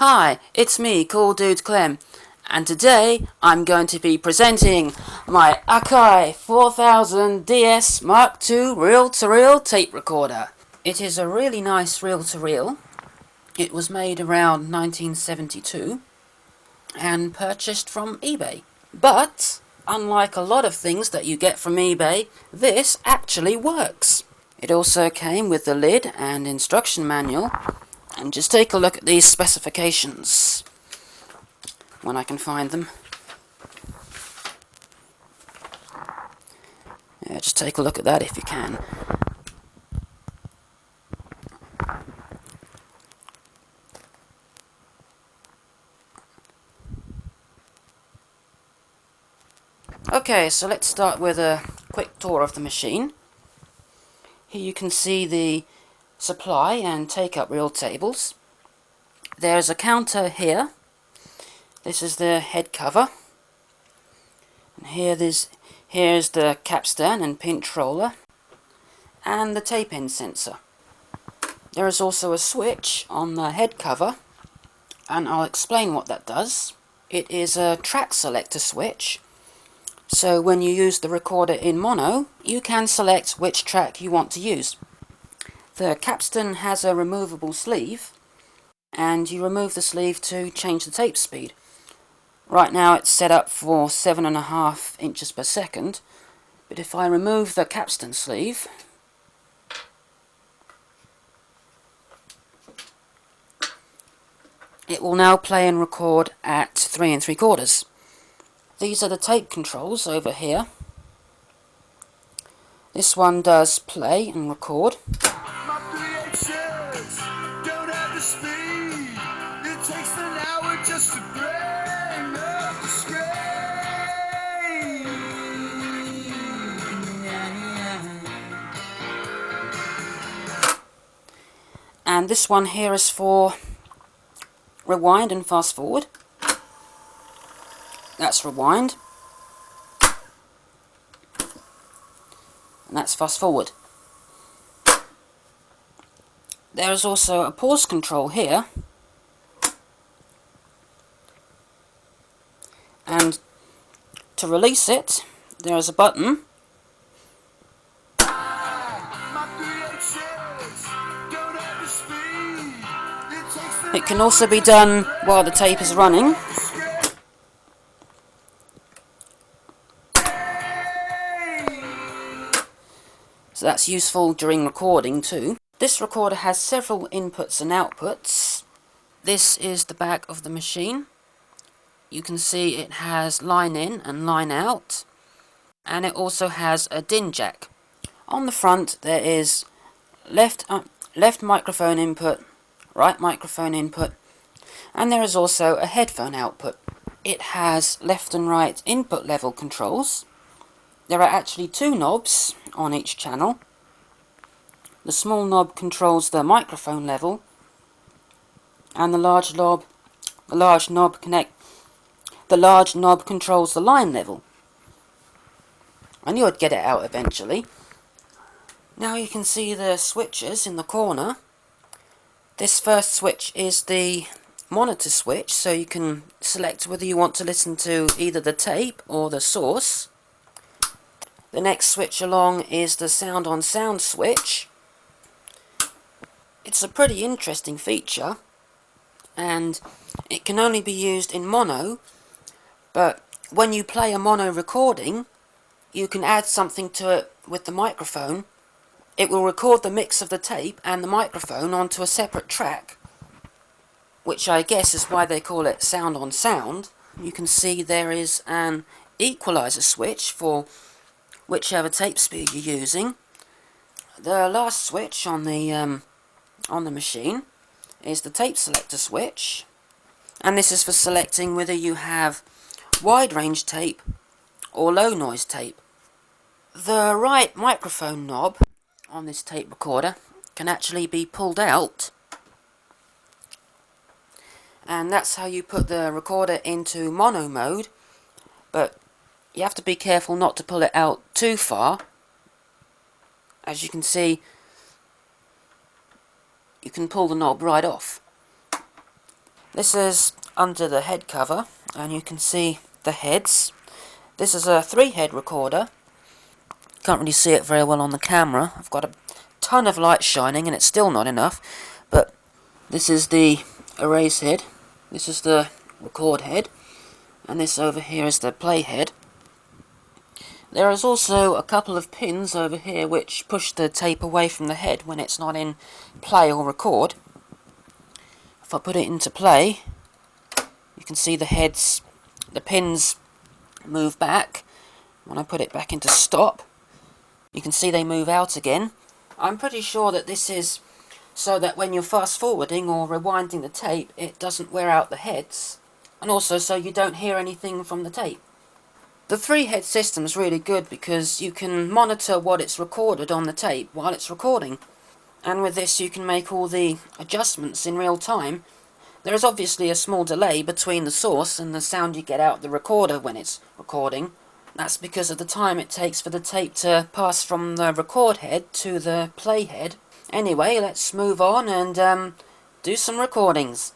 Hi, it's me, Cool Dude Clem, and today I'm going to be presenting my Akai 4000 DS Mark II reel-to-reel tape recorder. It is a really nice reel-to-reel. It was made around 1972 and purchased from eBay. But, unlike a lot of things that you get from eBay, this actually works. It also came with the lid and instruction manual. And just take a look at these specifications when I can find them. Yeah, just take a look at that if you can. Okay, so let's start with a quick tour of the machine. Here you can see the supply and take-up reel tables. There's a counter here. This is the head cover. And here's the capstan and pinch roller. And the tape end sensor. There is also a switch on the head cover, and I'll explain what that does. It is a track selector switch, so when you use the recorder in mono, you can select which track you want to use. The capstan has a removable sleeve, and you remove the sleeve to change the tape speed. Right now it's set up for 7.5 inches per second, but if I remove the capstan sleeve, it will now play and record at 3 3/4. These are the tape controls over here. This one does play and record. And this one here is for rewind and fast forward. That's rewind. And that's fast forward. There is also a pause control here. And to release it, there is a button. It can also be done while the tape is running. So that's useful during recording too. This recorder has several inputs and outputs. This is the back of the machine. You can see it has line in and line out. And it also has a DIN jack. On the front there is left microphone input, right microphone input, and there is also a headphone output. It has left and right input level controls. There are actually two knobs on each channel. The small knob controls the microphone level, and the large knob controls the line level. I knew I'd get it out eventually. Now you can see the switches in the corner. This first switch is the monitor switch, so you can select whether you want to listen to either the tape or the source. The next switch along is the sound on sound switch. It's a pretty interesting feature, and it can only be used in mono, but when you play a mono recording, you can add something to it with the microphone. It will record the mix of the tape and the microphone onto a separate track, which I guess is why they call it sound on sound. You can see there is an equalizer switch for whichever tape speed you're using. The last switch on the machine is the tape selector switch, and this is for selecting whether you have wide range tape or low noise tape. The right microphone knob on this tape recorder can actually be pulled out, and that's how you put the recorder into mono mode, but you have to be careful not to pull it out too far. As you can see, you can pull the knob right off. This is under the head cover, and you can see the heads. This is a 3-head recorder. Can't really see it very well on the camera. I've got a ton of light shining and it's still not enough, but this is the erase head, this is the record head, and this over here is the play head. There is also a couple of pins over here which push the tape away from the head when it's not in play or record. If I put it into play, you can see the heads, the pins move back. When I put it back into stop, you can see they move out again. I'm pretty sure that this is so that when you're fast forwarding or rewinding the tape, it doesn't wear out the heads, and also so you don't hear anything from the tape. The 3-head system is really good because you can monitor what it's recorded on the tape while it's recording, and with this you can make all the adjustments in real time. There is obviously a small delay between the source and the sound you get out the recorder when it's recording. That's because of the time it takes for the tape to pass from the record head to the play head. Anyway, let's move on and do some recordings.